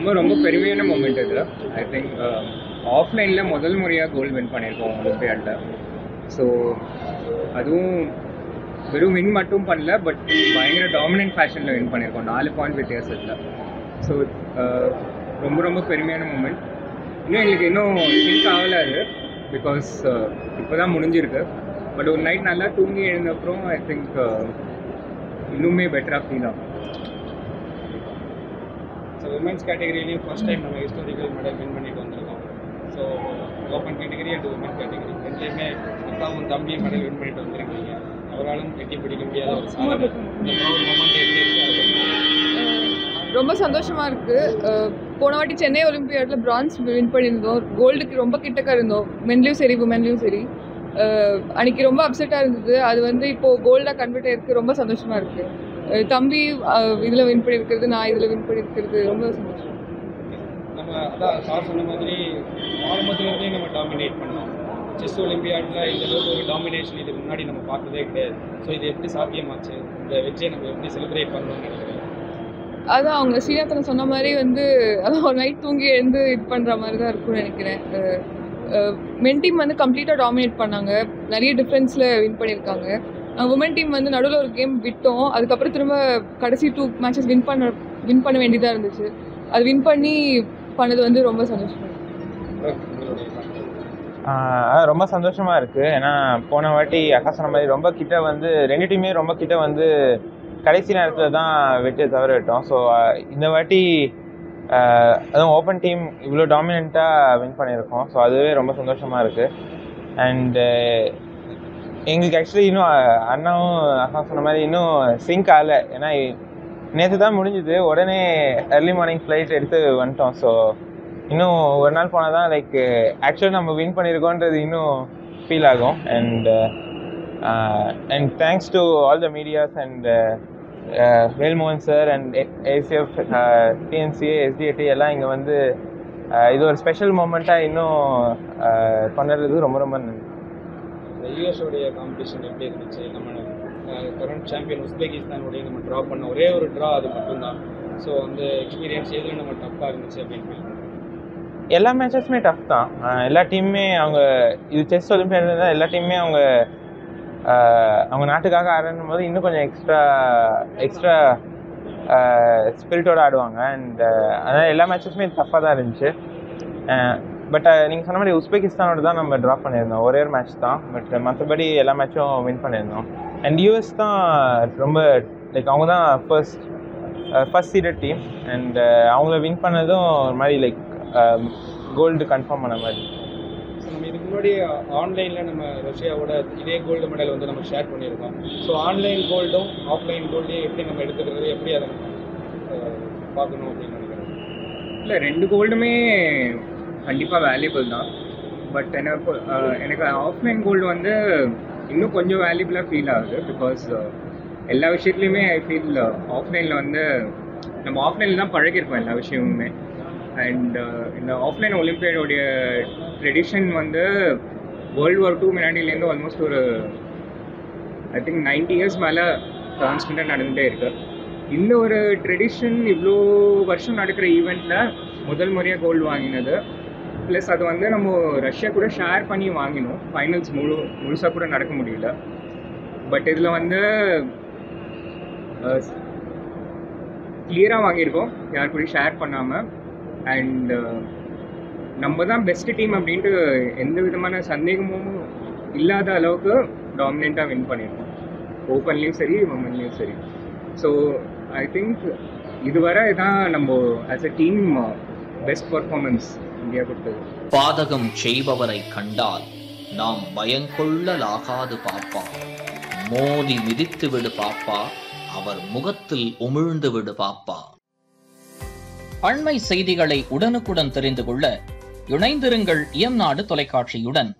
ரொம்ப ரொம்ப பெருமையான மூமெண்ட் இது. ஐ திங்க் ஆஃப்லைனில் முதல் முறையாக கோல்டு வின் பண்ணியிருக்கோம் ஒலிம்பியாடில். ஸோ அதுவும் வெறும் வின் மட்டும் பண்ணல, பட் பயங்கர டாமினன்ட் ஃபேஷனில் வின் பண்ணியிருக்கோம் 4 பாயிண்ட் வித்தியாசத்தில். ஸோ ரொம்ப ரொம்ப பெருமையான மூமெண்ட். எங்களுக்கு இன்னும் சிங்க் ஆகலை அது, பிகாஸ் இப்போ தான் முடிஞ்சிருக்கு. பட் ஒரு நைட் நல்லா தூங்கி எழுந்தப்புறம் ஐ திங்க் இன்னுமே பெட்டராக ஃபீல் ஆகும். ஸோ விமென்ஸ் கேட்டகரியிலையும் ஃபர்ஸ்ட் டைம் நம்ம ஹிஸ்டாரிக்கல் மெடல் வின் பண்ணிட்டு வந்திருக்கோம். So open category and women category ரெண்டுலேயுமே அக்காவும் தம்பியும் மெடல் வின் பண்ணிட்டு வந்திருக்கீங்க. அவராலும் எட்டி பிடிக்க முடியாத ஒரு சாதனை. இந்த ப்ரௌட் மொமெண்ட் எப்படி இருக்குது? ரொம்ப சந்தோஷமாக இருக்குது. போன வாட்டி சென்னை ஒலிம்பியாடில் பிரான்ஸ் வின் பண்ணியிருந்தோம். கோல்டுக்கு ரொம்ப கிட்டக்க இருந்தோம், மென்லேயும் சரி உமென்லேயும் சரி. அன்றைக்கி ரொம்ப அப்செட்டாக இருந்தது. அது வந்து இப்போது கோல்டாக கன்வெர்ட் ஆகிருக்கு. ரொம்ப சந்தோஷமாக இருக்குது. தம்பி இதில் வின் பண்ணியிருக்கிறது, நான் இதில் வின் பண்ணியிருக்கிறது ரொம்ப சந்தோஷம். நம்ம அதான் சார் சொன்ன மாதிரி ஆரம்பத்துலேருந்தே நம்ம டாமினேட் பண்ணோம். செஸ் ஒலிம்பியாடில் இந்த அளவுக்கு ஒரு டாமினேஷன் இதுக்கு முன்னாடி நம்ம பார்த்ததே கிடையாது. ஸோ இது எப்படி சாத்தியமாச்சு? இந்த வெற்றியை நம்ம எப்படி செலிப்ரேட் பண்ணணும்னு நினைக்கிறேன். அதான் அவங்க ஸ்ரீநாதன் சொன்ன மாதிரி வந்து அதான் ஒரு நைட் தூங்கி எழுந்து இது பண்ணுற மாதிரி தான் இருக்கும்னு நினைக்கிறேன். மென் டீம் வந்து கம்ப்ளீட்டாக டாமினேட் பண்ணாங்க, நிறைய டிஃப்ரென்ஸில் வின் பண்ணியிருக்காங்க. உமன் டீம் வந்து நடுவில் ஒரு கேம் விட்டோம், அதுக்கப்புறம் திரும்ப கடைசி 2 மேட்சஸ் வின் பண்ண வேண்டியதாக இருந்துச்சு. அது வின் பண்ணி பண்ணது வந்து ரொம்ப சந்தோஷமாக ரொம்ப சந்தோஷமாக இருக்குது. ஏன்னா போன வாட்டி அக்கா சொன்ன மாதிரி ரொம்ப கிட்ட வந்து 2 டீமே ரொம்ப கிட்ட வந்து கடைசி நேரத்தில் தான் வெற்றியை தவற விட்டோம். ஸோ இந்த வாட்டி அதுவும் ஓப்பன் டீம் இவ்வளோ டாமினண்ட்டாக வின் பண்ணியிருக்கோம். ஸோ அதுவே ரொம்ப சந்தோஷமாக இருக்குது. அண்டு எங்களுக்கு ஆக்சுவலி இன்னும் அண்ணாவும் அக்கா சொன்ன மாதிரி இன்னும் சிங்க் ஆகலை. ஏன்னா நேற்று தான் முடிஞ்சுது, உடனே ஏர்லி மார்னிங் ஃப்ளைட் எடுத்து வந்துட்டோம். ஸோ இன்னும் ஒரு நாள் போனால் தான் லைக் ஆக்சுவலாக நம்ம வின் பண்ணியிருக்கோன்றது இன்னும் ஃபீல் ஆகும். And thanks to all the medias and Velmohan sir and ACF, TNCA, SDAT எல்லாம் இங்கே வந்து இது ஒரு ஸ்பெஷல் மூமெண்ட்டாக இன்னும் கொண்டாடுறது ரொம்ப ரொம்ப நன்றி. இந்த யூஎஸோடைய காம்படிஷன் எப்படி இருந்துச்சு? நம்ம கரண்ட் சாம்பியன் உஸ்பெகிஸ்தானுடைய நம்ம ட்ரா பண்ண ஒரே ஒரு ட்ரா அது மட்டும்தான். ஸோ அந்த எக்ஸ்பீரியன்ஸ் எதுவும் நம்ம டஃப்பாக இருந்துச்சு அப்படின்னு? எல்லா மேட்சஸுமே டஃப் தான். எல்லா டீமுமே அவங்க இது செஸ் ஒலிம்பியாடில் தான் எல்லா டீமுமே அவங்க நாட்டுக்காக ஆடணும் போது இன்னும் கொஞ்சம் எக்ஸ்ட்ரா ஸ்பிரிட்டோடு ஆடுவாங்க. அண்ட் அதனால் எல்லா மேட்சஸுமே டஃப்பாக தான் இருந்துச்சு. பட் நீங்கள் சொன்ன மாதிரி உஸ்பெகிஸ்தானோட தான் நம்ம ட்ரா பண்ணியிருந்தோம், ஒரே ஒரு மேட்ச் தான். பட் மற்றபடி எல்லா மேட்சும் வின் பண்ணியிருந்தோம். அண்ட் யூஎஸ் தான் ரொம்ப லைக் அவங்க தான் ஃபர்ஸ்ட் சீடட் டீம். அண்ட் அவங்கள வின் பண்ணதும் ஒரு மாதிரி லைக் கோல்டு கன்ஃபார்ம் பண்ண மாதிரி. ஸோ நம்ம இதுக்கு முன்னாடி ஆன்லைனில் நம்ம ரஷ்யாவோட இதே கோல்டு மெடல் வந்து நம்ம ஷேர் பண்ணியிருக்கோம். ஸோ ஆன்லைன் கோல்டும் ஆஃப்லைன் கோல்டையும் எப்படி நம்ம எடுத்துக்கிறது, எப்படி அதை பார்க்கணும் அப்படின்னு நினைக்கிறேன். இல்லை, 2 கோல்டுமே கண்டிப்பாக வேல்யூபிள் தான். பட் எனக்கு ஆஃப்லைன் கோல்டு வந்து இன்னும் கொஞ்சம் வேல்யூபிளாக ஃபீல் ஆகுது. பிகாஸ் எல்லா விஷயத்துலையுமே ஐ ஃபீல் ஆஃப்லைனில் வந்து நம்ம ஆஃப்லைனில் தான் பழகிருக்கோம் எல்லா விஷயமுமே. அண்ட் இந்த ஆஃப்லைன் ஒலிம்பியாடோடைய ட்ரெடிஷன் வந்து வேர்ல்டு வார் 2 முன்னாடியிலேருந்து ஆல்மோஸ்ட் ஒரு ஐ திங்க் 90 இயர்ஸ் மேலே கான்ஸ்டண்ட்டாக நடந்துகிட்டே இருக்கு. இந்த ஒரு ட்ரெடிஷன் இவ்வளோ வருஷம் நடக்கிற ஈவெண்ட்டில் முதல் முறையாக கோல்டு வாங்கினது. ப்ளஸ் அது வந்து நம்ம ரஷ்யா கூட ஷேர் பண்ணி வாங்கினோம். ஃபைனல்ஸ் முழுசாக கூட நடக்க முடியல. பட் இதில் வந்து கிளியராக வாங்கியிருக்கோம், யார் கூட ஷேர் பண்ணாமல். அண்ட் நம்ம தான் பெஸ்ட் டீம் அப்படின்ட்டு எந்த விதமான சந்தேகமும் இல்லாத அளவுக்கு டாமினண்ட்டாக வின் பண்ணியிருக்கோம், ஓப்பன்லேயும் சரி உமன்லேயும் சரி. ஸோ ஐ திங்க் இதுவரை தான் நம்ம as a team best performance India கொடுத்தது. பாதகம் செய்பவரை கண்டால் நாம் பயங்கொள்ளலாகாது பாப்பா, மோதி மிதித்து விடு பாப்பா, அவர் முகத்தில் உமிழ்ந்து விடு பாப்பா. அண்மை செய்திகளை உடனுக்குடன் தெரிந்து கொள்ள இணைந்திருங்கள் இயம்நாடு தொலைக்காட்சியுடன்.